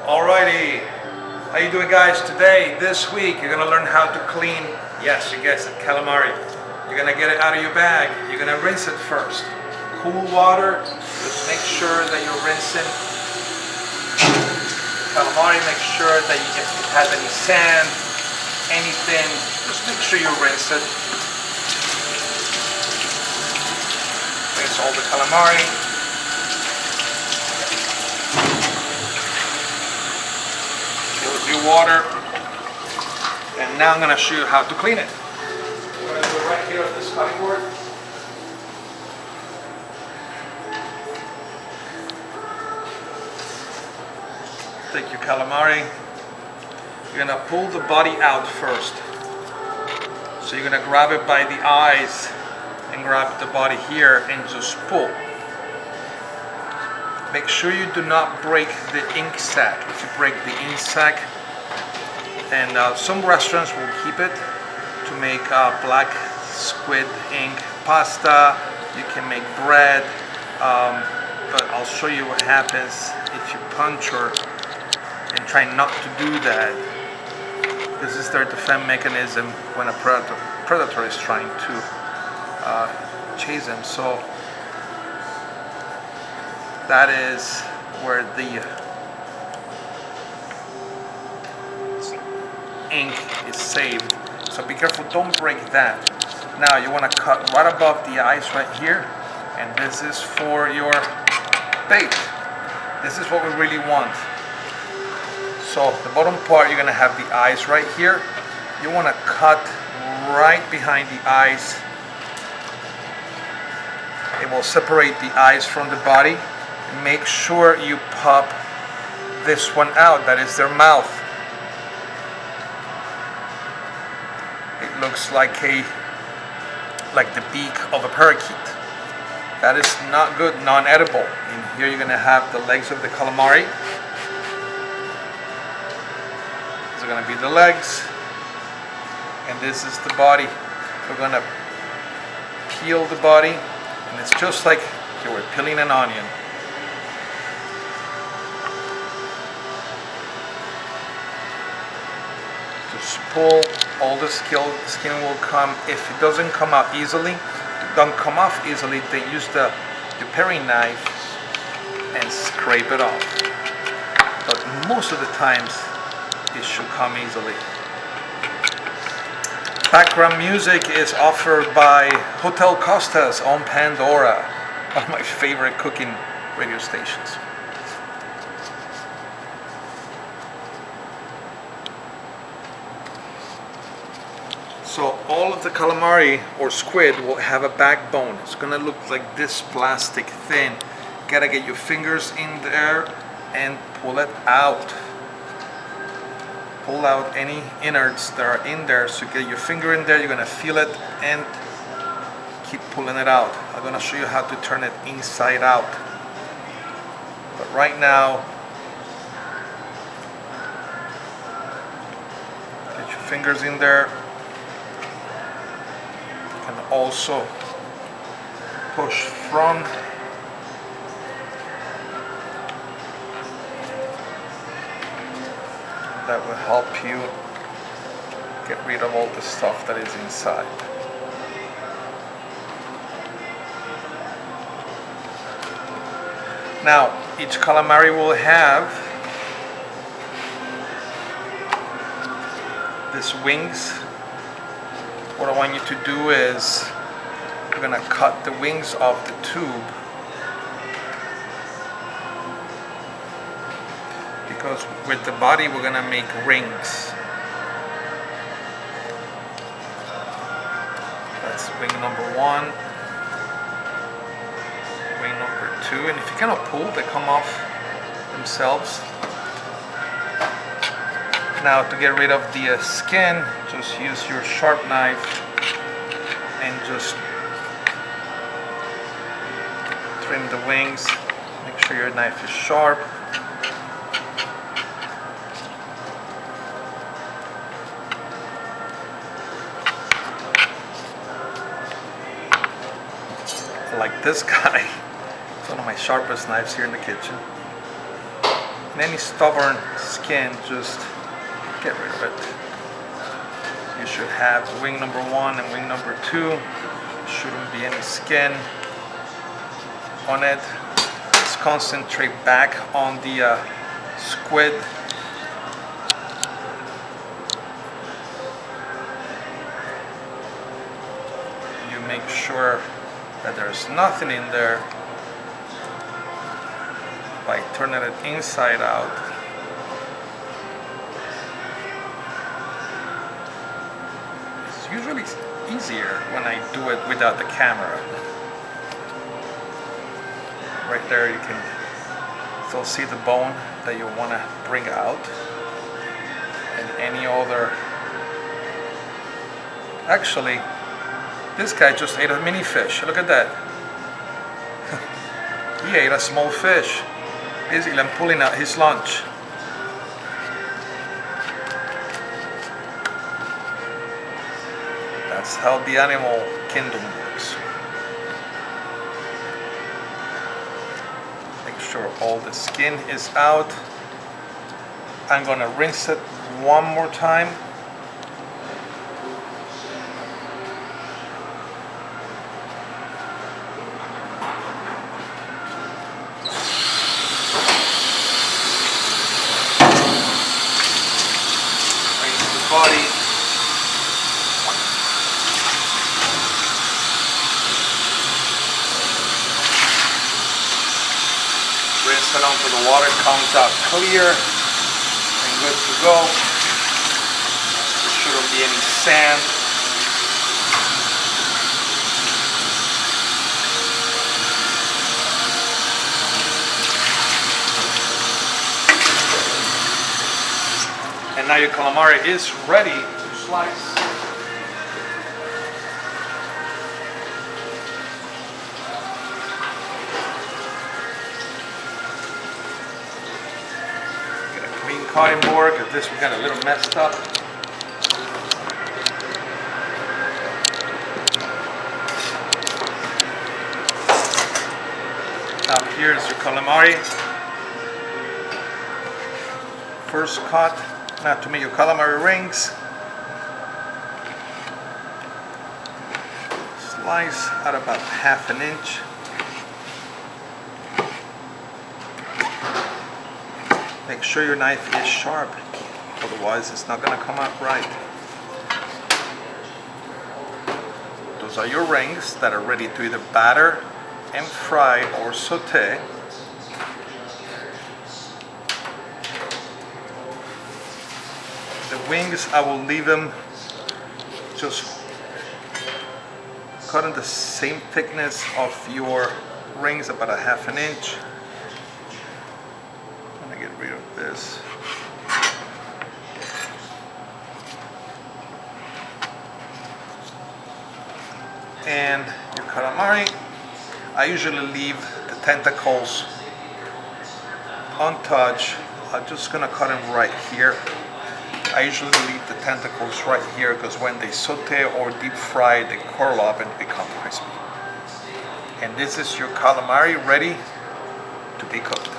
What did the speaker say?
Alrighty, how you doing guys? Today, this week, you're gonna learn how to clean, yes, you guessed it, calamari. You're gonna get it out of your bag. You're gonna rinse it first. Cool water, just make sure that you're rinsing calamari. Make sure that if it has any sand, anything, just make sure you rinse it. Rinse all the calamari. Your water, and now I'm going to show you how to clean it. I'm going to do it right here on this cutting board. Take your calamari. You're going to pull the body out first. So you're going to grab it by the eyes and grab the body here and just pull. Make sure you do not break the ink sac. If you break the ink sac, and some restaurants will keep it to make black squid ink pasta. You can make bread, but I'll show you what happens if you puncture and try not to do that. This is their defense mechanism when a predator is trying to chase them. So that is where the ink is saved. So be careful, don't break that. Now you want to cut right above the eyes right here, and this is for your bait. This is what we really want. So the bottom part, you're going to have the eyes right here. You want to cut right behind the eyes. It will separate the eyes from the body. Make sure you pop this one out, that is their mouth. It looks like the beak of a parakeet. That is not good, non-edible. And here you're gonna have the legs of the calamari. These are gonna be the legs, and this is the body. We're gonna peel the body, and it's just like you were peeling an onion. Just pull, all the skin will come. If it doesn't come out easily, don't come off easily, then use the paring knife and scrape it off. But most of the times, it should come easily. Background music is offered by Hotel Costa's on Pandora, one of my favorite cooking radio stations. So all of the calamari or squid will have a backbone. It's gonna look like this, plastic thin. Gotta get your fingers in there and pull it out. Pull out any innards that are in there. So get your finger in there, you're gonna feel it and keep pulling it out. I'm gonna show you how to turn it inside out. But right now, get your fingers in there. And also push from that will help you get rid of all the stuff that is inside. Now each calamari will have these wings. What I want you to do is we're going to cut the wings of the tube, because with the body we're going to make rings. That's wing number 1, wing number 2, and if you cannot pull, they come off themselves. Now to get rid of the skin, just use your sharp knife and just trim the wings. Make sure your knife is sharp. Like this guy, it's one of my sharpest knives here in the kitchen. And any stubborn skin, just get rid of it. You should have wing number 1 and wing number 2. Shouldn't be any skin on it. Let's concentrate back on the squid. You make sure that there's nothing in there by turning it inside out. It's usually easier when I do it without the camera. Right there you can still see the bone that you want to bring out, and any other. Actually, this guy just ate a mini fish. Look at that. He ate a small fish. Basically, I'm pulling out his lunch. That's how the animal kingdom works. Make sure all the skin is out. I'm gonna rinse it one more time. Rinse the body. Rinse it until the water comes out clear and good to go. There shouldn't be any sand. And now your calamari is ready to slice. Cutting board, because this we got a little messed up. Now here's your calamari. First cut. Now to make your calamari rings, slice at about 1/2 inch. Make sure your knife is sharp, otherwise it's not going to come out right. Those are your rings that are ready to either batter and fry or saute. The wings, I will leave them just cut in the same thickness of your rings, about 1/2 inch. Get rid of this. And your calamari, I usually leave the tentacles untouched. I'm just gonna cut them right here. I usually leave the tentacles right here because when they saute or deep fry, they curl up and become crispy. And this is your calamari ready to be cooked.